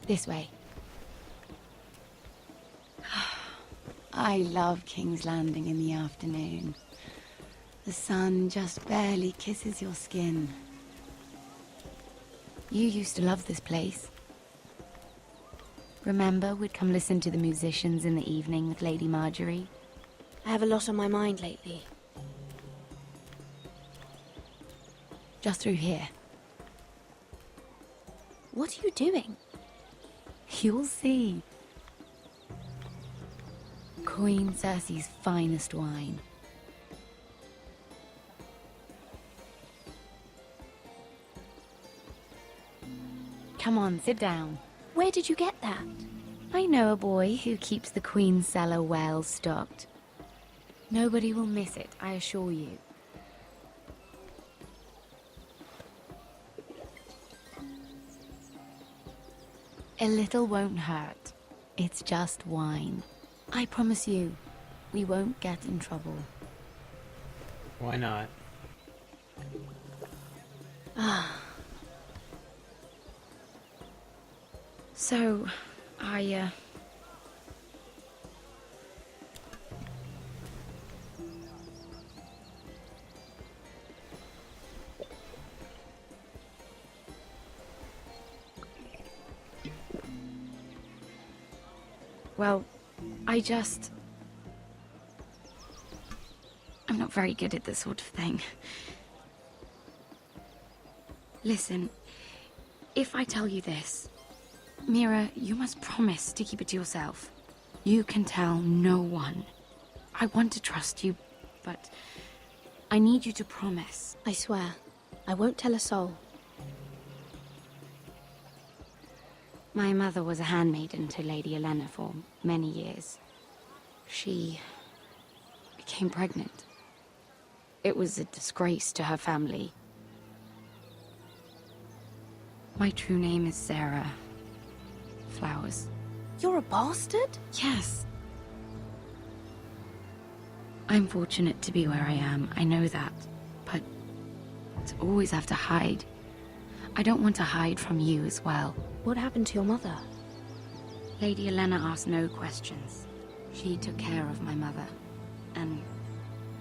This way. I love King's Landing in the afternoon. The sun just barely kisses your skin. You used to love this place. Remember, we'd come listen to the musicians in the evening with Lady Marjorie? I have a lot on my mind lately. Just through here. What are you doing? You'll see. Queen Cersei's finest wine. Come on, sit down. Where did you get that? I know a boy who keeps the Queen's cellar well stocked. Nobody will miss it, I assure you. A little won't hurt. It's just wine. I promise you, we won't get in trouble. Why not? So, well, I'm not very good at this sort of thing. Listen, if I tell you this, Mira, you must promise to keep it to yourself. You can tell no one. I want to trust you, but I need you to promise. I swear, I won't tell a soul. My mother was a handmaiden to Lady Elena for many years. She became pregnant. It was a disgrace to her family. My true name is Sarah Flowers. You're a bastard? Yes. I'm fortunate to be where I am, I know that. But to always have to hide. I don't want to hide from you as well. What happened to your mother? Lady Elena asked no questions. She took care of my mother. And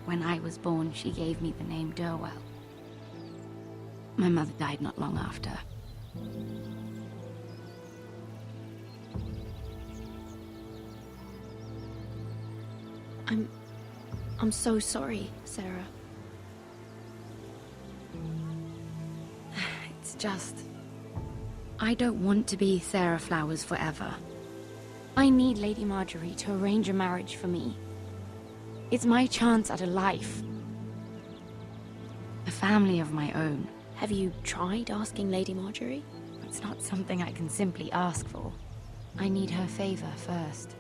when I was born, she gave me the name Durwell. My mother died not long after. I'm so sorry, Sarah. It's just... I don't want to be Sarah Flowers forever. I need Lady Marjorie to arrange a marriage for me. It's my chance at a life. A family of my own. Have you tried asking Lady Marjorie? It's not something I can simply ask for. I need her favor first.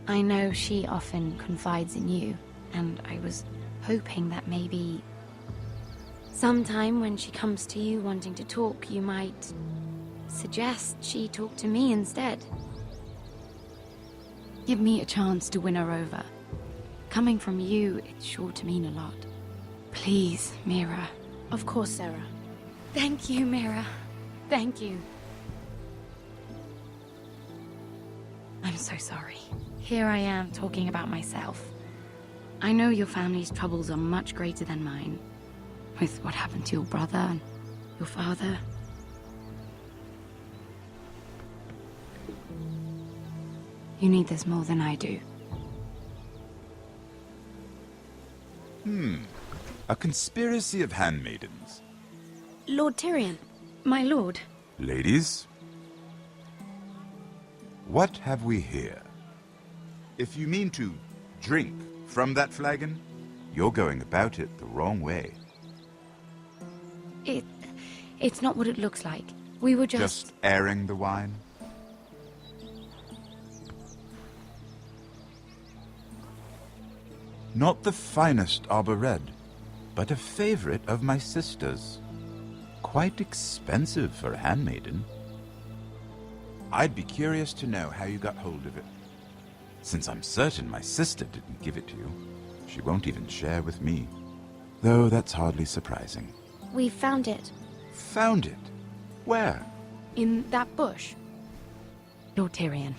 I know she often confides in you, and I was hoping that maybe... sometime when she comes to you wanting to talk, you might suggest she talk to me instead. Give me a chance to win her over. Coming from you, it's sure to mean a lot. Please, Mira. Of course, Sarah. Thank you, Mira. Thank you. I'm so sorry. Here I am talking about myself. I know your family's troubles are much greater than mine. With what happened to your brother and your father. You need this more than I do. A conspiracy of handmaidens. Lord Tyrion. My lord. Ladies, what have we here? If you mean to drink from that flagon, you're going about it the wrong way. It's not what it looks like. We were Just airing the wine? Not the finest arbor red, but a favorite of my sister's. Quite expensive for a handmaiden. I'd be curious to know how you got hold of it. Since I'm certain my sister didn't give it to you, she won't even share with me. Though that's hardly surprising. We found it. Found it? Where? in that bush. Lord Tyrion.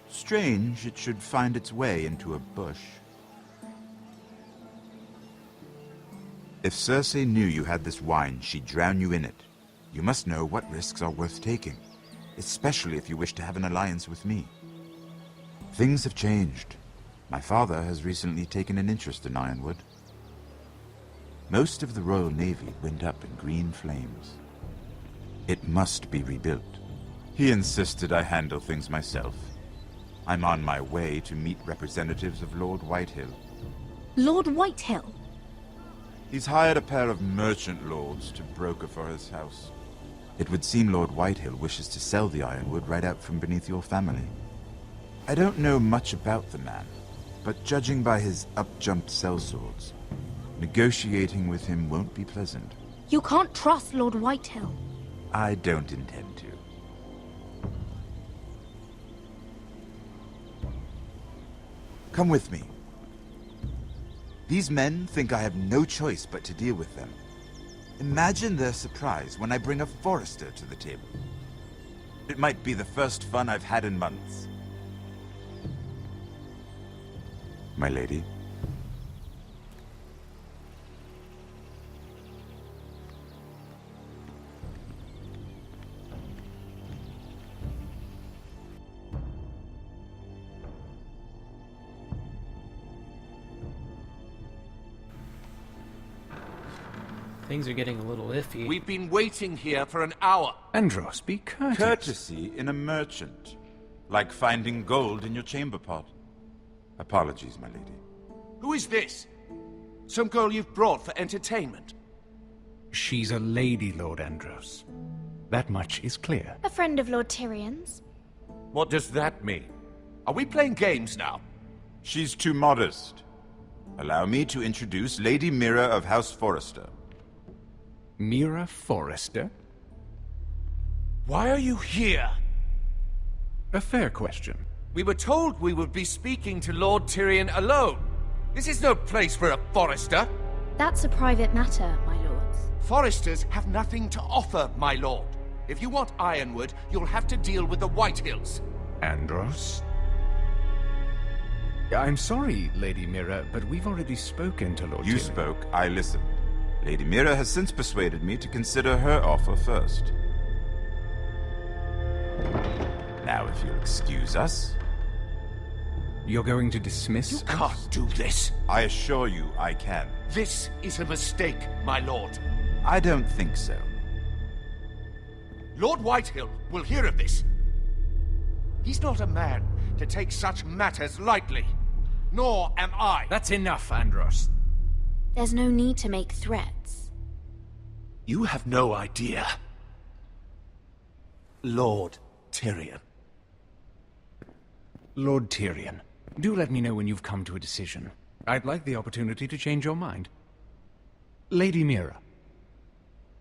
Strange it should find its way into a bush. If Cersei knew you had this wine, she'd drown you in it. You must know what risks are worth taking, especially if you wish to have an alliance with me. Things have changed. My father has recently taken an interest in Ironwood. Most of the Royal Navy went up in green flames. It must be rebuilt. He insisted I handle things myself. I'm on my way to meet representatives of Lord Whitehill. Lord Whitehill? He's hired a pair of merchant lords to broker for his house. It would seem Lord Whitehill wishes to sell the Ironwood right out from beneath your family. I don't know much about the man, but judging by his up-jumped sellswords, negotiating with him won't be pleasant. You can't trust Lord Whitehill. I don't intend to. Come with me. These men think I have no choice but to deal with them. Imagine their surprise when I bring a Forrester to the table. It might be the first fun I've had in months. My lady. Things are getting a little iffy. We've been waiting here for an hour. Andros, be courteous. Courtesy in a merchant. Like finding gold in your chamber pot. Apologies, my lady. Who is this? Some girl you've brought for entertainment? She's a lady, Lord Andros. That much is clear. A friend of Lord Tyrion's. What does that mean? Are we playing games now? She's too modest. Allow me to introduce Lady Mira of House Forrester. Mira Forrester? Why are you here? A fair question. We were told we would be speaking to Lord Tyrion alone. This is no place for a Forrester. That's a private matter, my lords. Forresters have nothing to offer, my lord. If you want Ironwood, you'll have to deal with the Whitehills. Andros? I'm sorry, Lady Mira, but we've already spoken to Lord You Tyrion. spoke, I listened. Lady Mira has since persuaded me to consider her offer first. Now, if you'll excuse us... You're going to dismiss You us? can't do this. I assure you I can. This is a mistake, my lord. I don't think so. Lord Whitehill will hear of this. He's not a man to take such matters lightly. Nor am I. That's enough, Andros. There's no need to make threats. You have no idea. Lord Tyrion. Lord Tyrion, do let me know when you've come to a decision. I'd like the opportunity to change your mind. Lady Mira.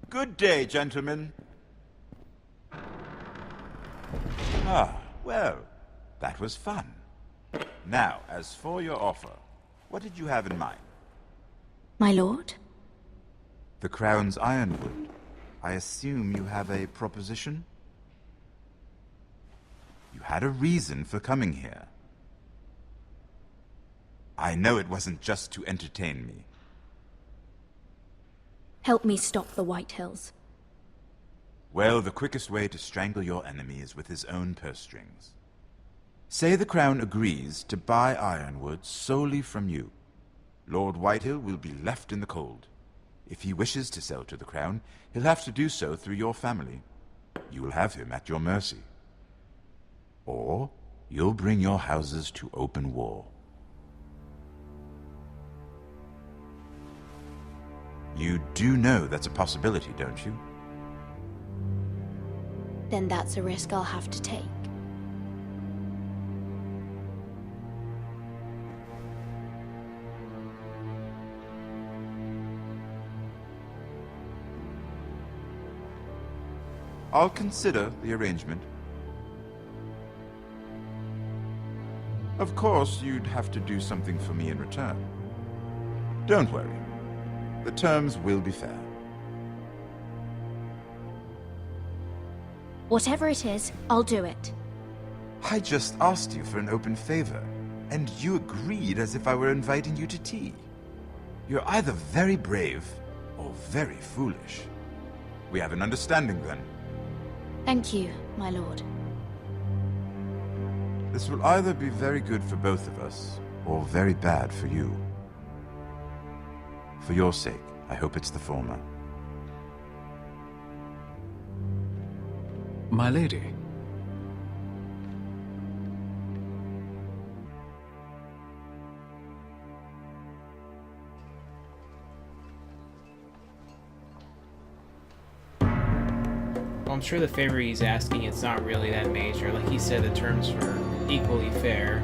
Good day, gentlemen. Ah, well, that was fun. Now, as for your offer, what did you have in mind? My lord? The Crown's Ironwood. I assume you have a proposition? You had a reason for coming here. I know it wasn't just to entertain me. Help me stop the Whitehills. Well, the quickest way to strangle your enemy is with his own purse strings. Say the Crown agrees to buy Ironwood solely from you. Lord Whitehill will be left in the cold. If he wishes to sell to the Crown, he'll have to do so through your family. You will have him at your mercy. Or you'll bring your houses to open war. You do know that's a possibility, don't you? Then that's a risk I'll have to take. I'll consider the arrangement. Of course, you'd have to do something for me in return. Don't worry. The terms will be fair. Whatever it is, I'll do it. I just asked you for an open favor, and you agreed as if I were inviting you to tea. You're either very brave or very foolish. We have an understanding then. Thank you, my lord. This will either be very good for both of us, or very bad for you. For your sake, I hope it's the former. My lady. Well, I'm sure the favor he's asking, it's not really that major. Like he said, the terms were equally fair.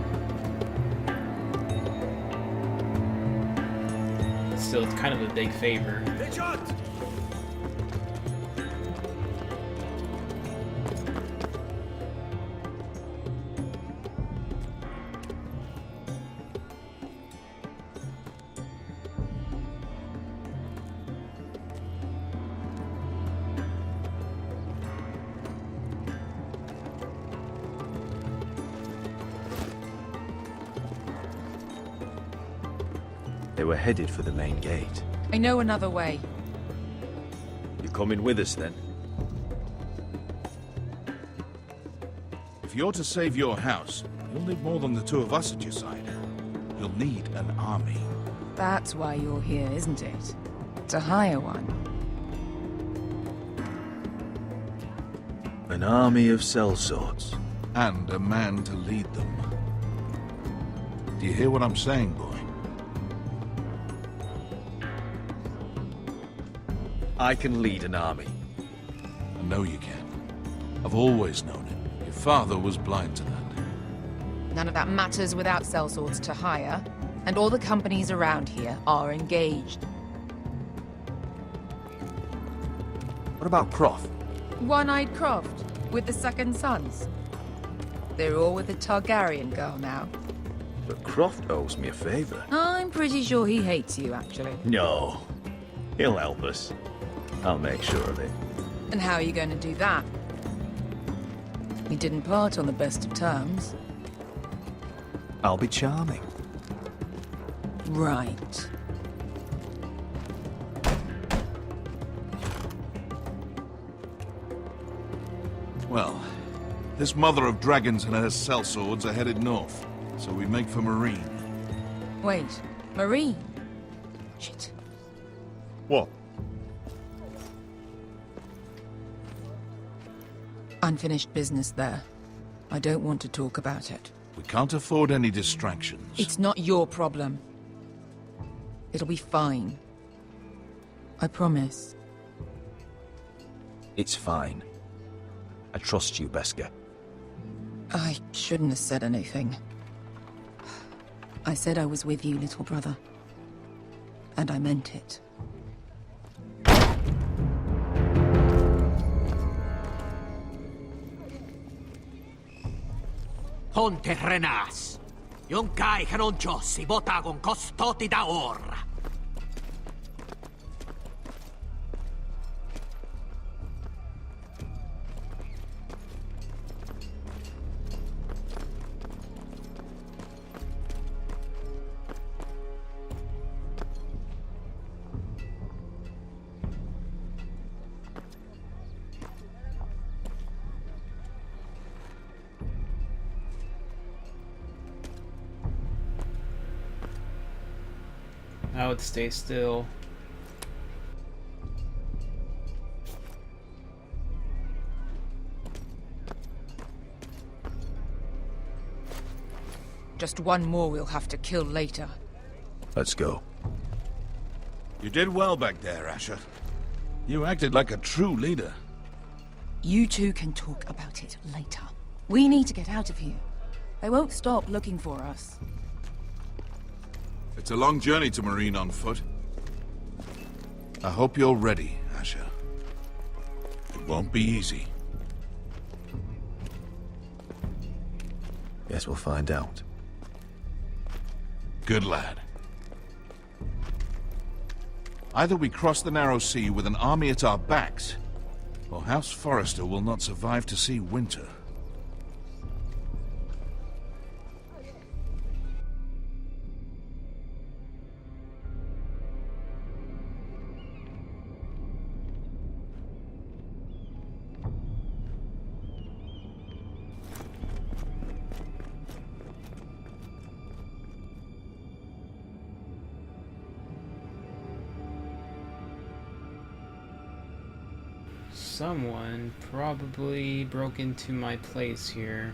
But still, it's kind of a big favor. They were headed for the main gate. I know another way. You coming with us then? If you're to save your house, you'll need more than the two of us at your side. You'll need an army. That's why you're here, isn't it? To hire one. An army of sellswords. And a man to lead them. Do you hear what I'm saying, boy? I can lead an army. I know you can. I've always known it. Your father was blind to that. None of that matters without sellswords to hire, and all the companies around here are engaged. What about Croft? One-eyed Croft, with the second sons. They're all with the Targaryen girl now. But Croft owes me a favor. I'm pretty sure he hates you, actually. No. He'll help us. I'll make sure of it. And how are you going to do that? We didn't part on the best of terms. I'll be charming. Right. Well, this mother of dragons and her sellswords are headed north, so we make for Marine. Wait, Marine? Shit. What? Unfinished business there. I don't want to talk about it. We can't afford any distractions. It's not your problem. It'll be fine. I promise. It's fine. I trust you, Beskar. I shouldn't have said anything. I said I was with you, little brother. And I meant it. Ponte Renas. Yung kai kanon Diyos, ibota kong kostoti daor. I would stay still. Just one more we'll have to kill later. Let's go. You did well back there, Asher. You acted like a true leader. You two can talk about it later. We need to get out of here. They won't stop looking for us. It's a long journey to Marine on foot. I hope you're ready, Asher. It won't be easy. Guess we'll find out. Good lad. Either we cross the narrow sea with an army at our backs, or House Forrester will not survive to see winter. Someone probably broke into my place here.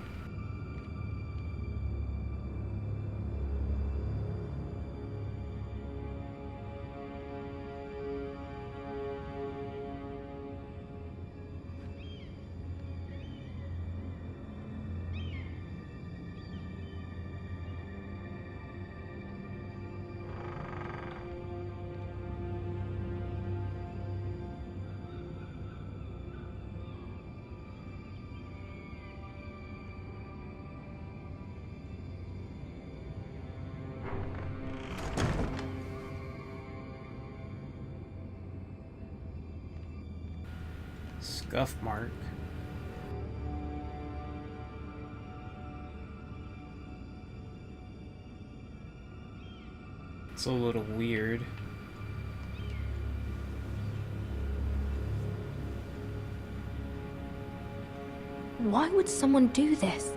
Scuff mark. It's a little weird. Why would someone do this?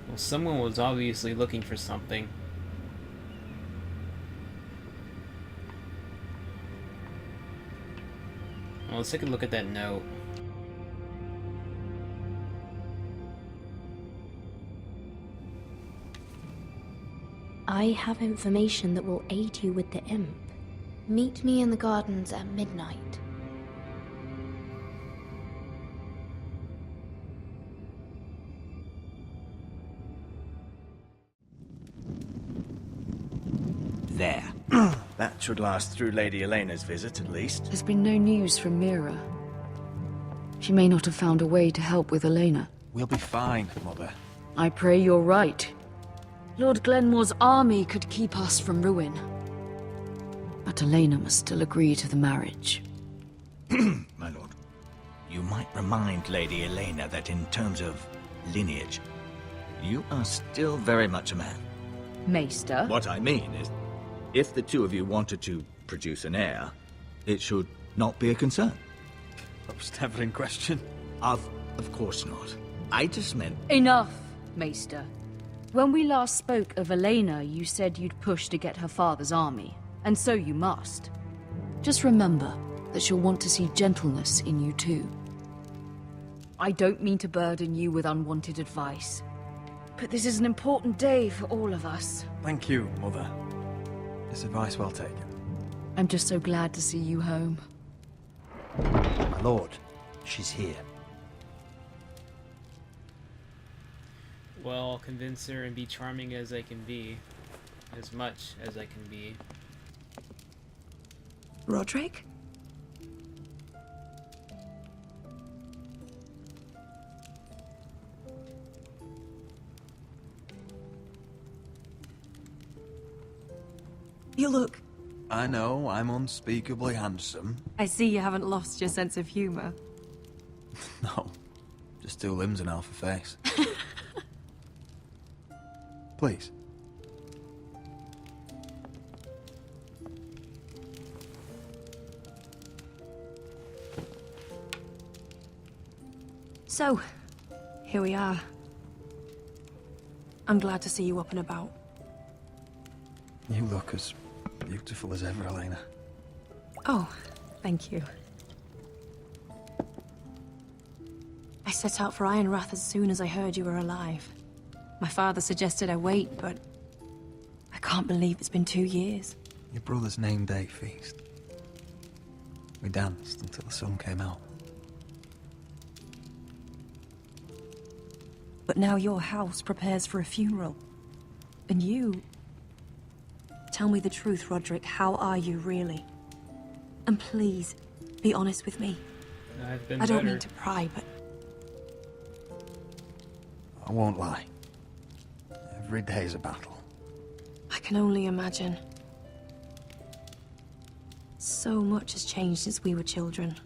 Well, someone was obviously looking for something. Well, let's take a look at that note. I have information that will aid you with the imp. Meet me in the gardens at midnight. There. That should last through Lady Elena's visit, at least. There's been no news from Mira. She may not have found a way to help with Elena. We'll be fine, Mother. I pray you're right. Lord Glenmore's army could keep us from ruin. But Elena must still agree to the marriage. My lord, you might remind Lady Elena that in terms of lineage, you are still very much a man. Maester? What I mean is, if the two of you wanted to produce an heir, it should not be a concern. That was never in question. Of course not. I just meant... Enough, Maester. When we last spoke of Elena, you said you'd push to get her father's army. And so you must. Just remember that she'll want to see gentleness in you too. I don't mean to burden you with unwanted advice, but this is an important day for all of us. Thank you, Mother. This advice well taken. I'm just so glad to see you home. My lord, she's here. Well, I'll convince her and be charming as I can be. As much as I can be. Roderick? You look... I know, I'm unspeakably handsome. I see you haven't lost your sense of humor. No, just two limbs and half a face. Please. So, here we are. I'm glad to see you up and about. You look as beautiful as ever, Elena. Oh, thank you. I set out for Ironrath as soon as I heard you were alive. My father suggested I wait, but I can't believe it's been 2 years. Your brother's name day feast. We danced until the sun came out. But now your house prepares for a funeral. And you... Tell me the truth, Roderick. How are you, really? And please, be honest with me. I've been I don't better. mean to pry, but... I won't lie. Every day's a battle. I can only imagine. So much has changed since we were children.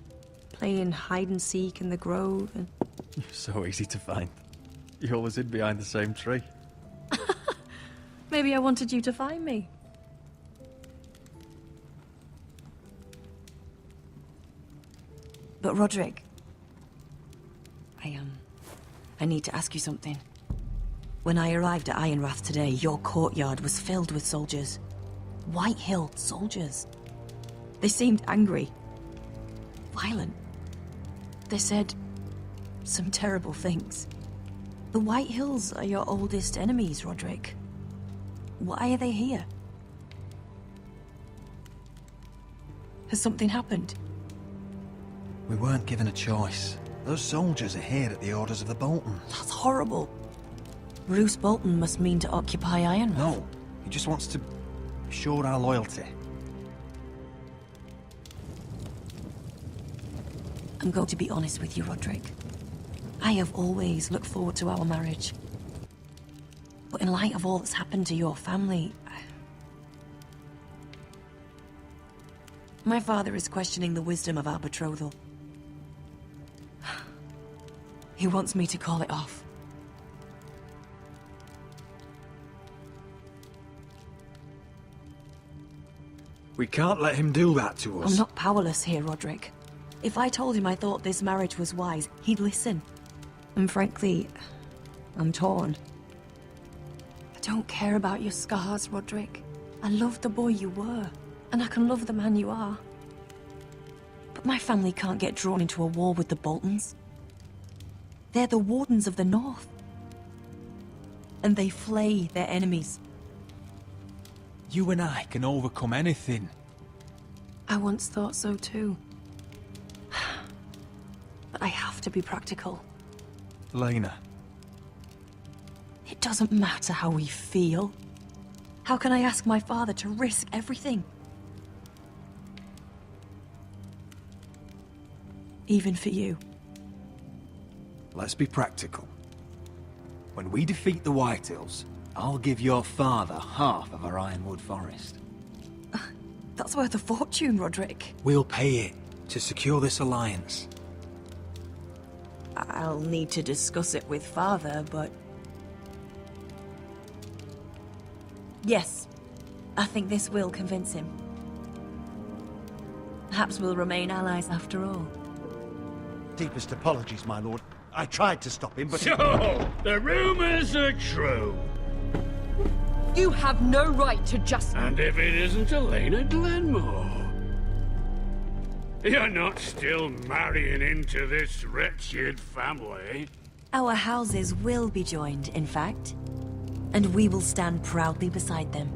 playing hide and seek in the grove and... You're so easy to find. You always hid behind the same tree. Maybe I wanted you to find me. But Roderick, I need to ask you something. When I arrived at Ironrath today, your courtyard was filled with soldiers. Whitehill soldiers. They seemed angry. Violent. They said some terrible things. The Whitehills are your oldest enemies, Roderick. Why are they here? Has something happened? We weren't given a choice. Those soldiers are here at the orders of the Boltons. That's horrible. Roose Bolton must mean to occupy Ironrath. No, he just wants to assure our loyalty. I'm going to be honest with you, Roderick. I have always looked forward to our marriage. But in light of all that's happened to your family... My father is questioning the wisdom of our betrothal. He wants me to call it off. We can't let him do that to us. I'm not powerless here, Roderick. If I told him I thought this marriage was wise, he'd listen. And frankly, I'm torn. I don't care about your scars, Roderick. I love the boy you were, and I can love the man you are. But my family can't get drawn into a war with the Boltons. They're the Wardens of the North. And they flay their enemies. You and I can overcome anything. I once thought so too. But I have to be practical. Elena. It doesn't matter how we feel. How can I ask my father to risk everything? Even for you. Let's be practical. When we defeat the Whitehills, I'll give your father half of our Ironwood Forest. That's worth a fortune, Roderick. We'll pay it to secure this alliance. I'll need to discuss it with Father, but... Yes, I think this will convince him. Perhaps we'll remain allies after all. Deepest apologies, my lord. I tried to stop him, but... So, the rumors are true. You have no right to just... And if it isn't Elena Glenmore? You're not still marrying into this wretched family? Our houses will be joined, in fact. And we will stand proudly beside them.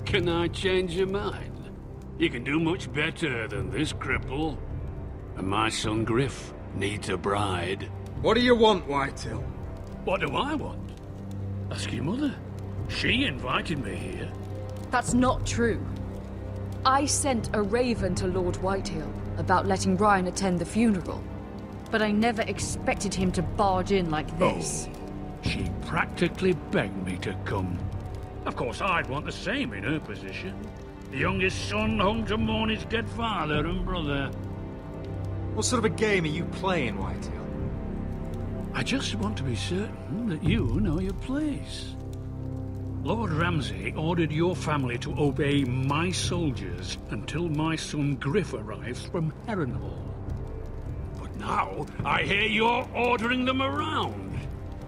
Can I change your mind? You can do much better than this cripple. And my son Griff needs a bride. What do you want, Whitehill? What do I want? Ask your mother. She invited me here. That's not true. I sent a raven to Lord Whitehill about letting Ryan attend the funeral. But I never expected him to barge in like this. Oh, she practically begged me to come. Of course, I'd want the same in her position. The youngest son home to mourn his dead father and brother. What sort of a game are you playing, Whitehill? I just want to be certain that you know your place. Lord Ramsay ordered your family to obey my soldiers until my son Griff arrives from Harrenhal. But now, I hear you're ordering them around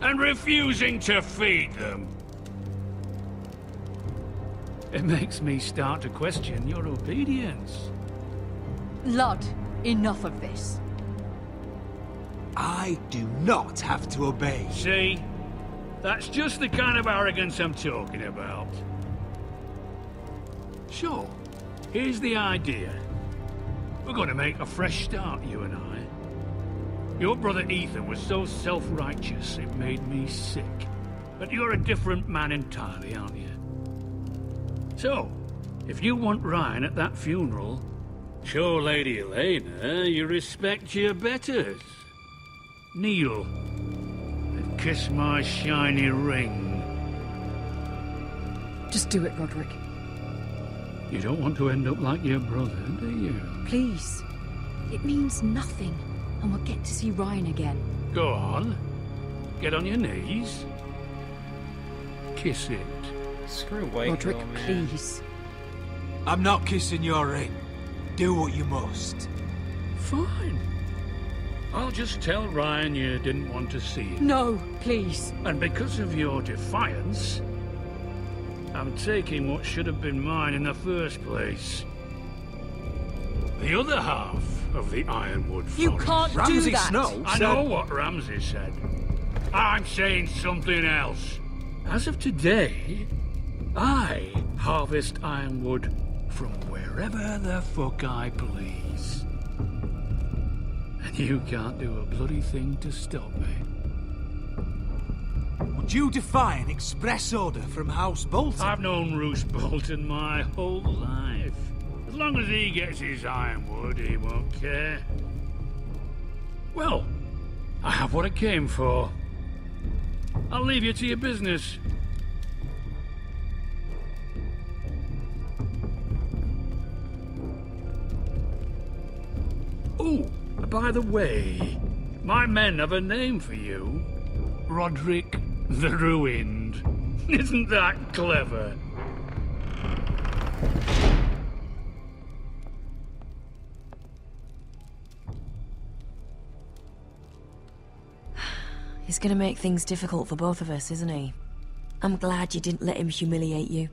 and refusing to feed them. It makes me start to question your obedience. Lud, enough of this. I do not have to obey. See? That's just the kind of arrogance I'm talking about. So, here's the idea. We're going to make a fresh start, you and I. Your brother Ethan was so self-righteous it made me sick. But you're a different man entirely, aren't you? So, if you want Ryan at that funeral, show Lady Elena you respect your betters. Kneel and kiss my shiny ring. Just do it, Roderick. You don't want to end up like your brother, do you? Please. It means nothing, and we'll get to see Ryan again. Go on. Get on your knees. Kiss it. Screw White Roderick, Girl, man. please. I'm not kissing your ring. Do what you must. Fine. I'll just tell Ryan you didn't want to see it. No, please. And because of your defiance, I'm taking what should have been mine in the first place. The other half of the Ironwood Forest. You can't do that! I know what Ramsay said. I'm saying something else. As of today, I harvest ironwood from wherever the fuck I please. And you can't do a bloody thing to stop me. Would you defy an express order from House Bolton? I've known Roose Bolton my whole life. As long as he gets his ironwood, he won't care. Well, I have what I came for. I'll leave you to your business. Oh, by the way, my men have a name for you. Roderick the Ruined. Isn't that clever? He's gonna make things difficult for both of us, isn't he? I'm glad you didn't let him humiliate you.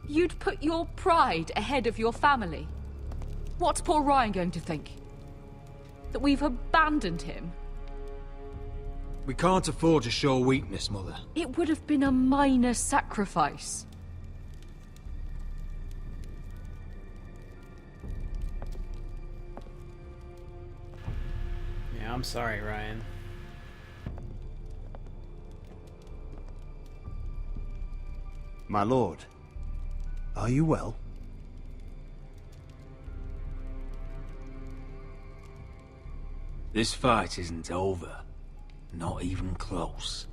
You'd put your pride ahead of your family. What's poor Ryan going to think? That we've abandoned him? We can't afford to show weakness, Mother. It would have been a minor sacrifice. Yeah, I'm sorry, Ryan. My lord, are you well? This fight isn't over. Not even close.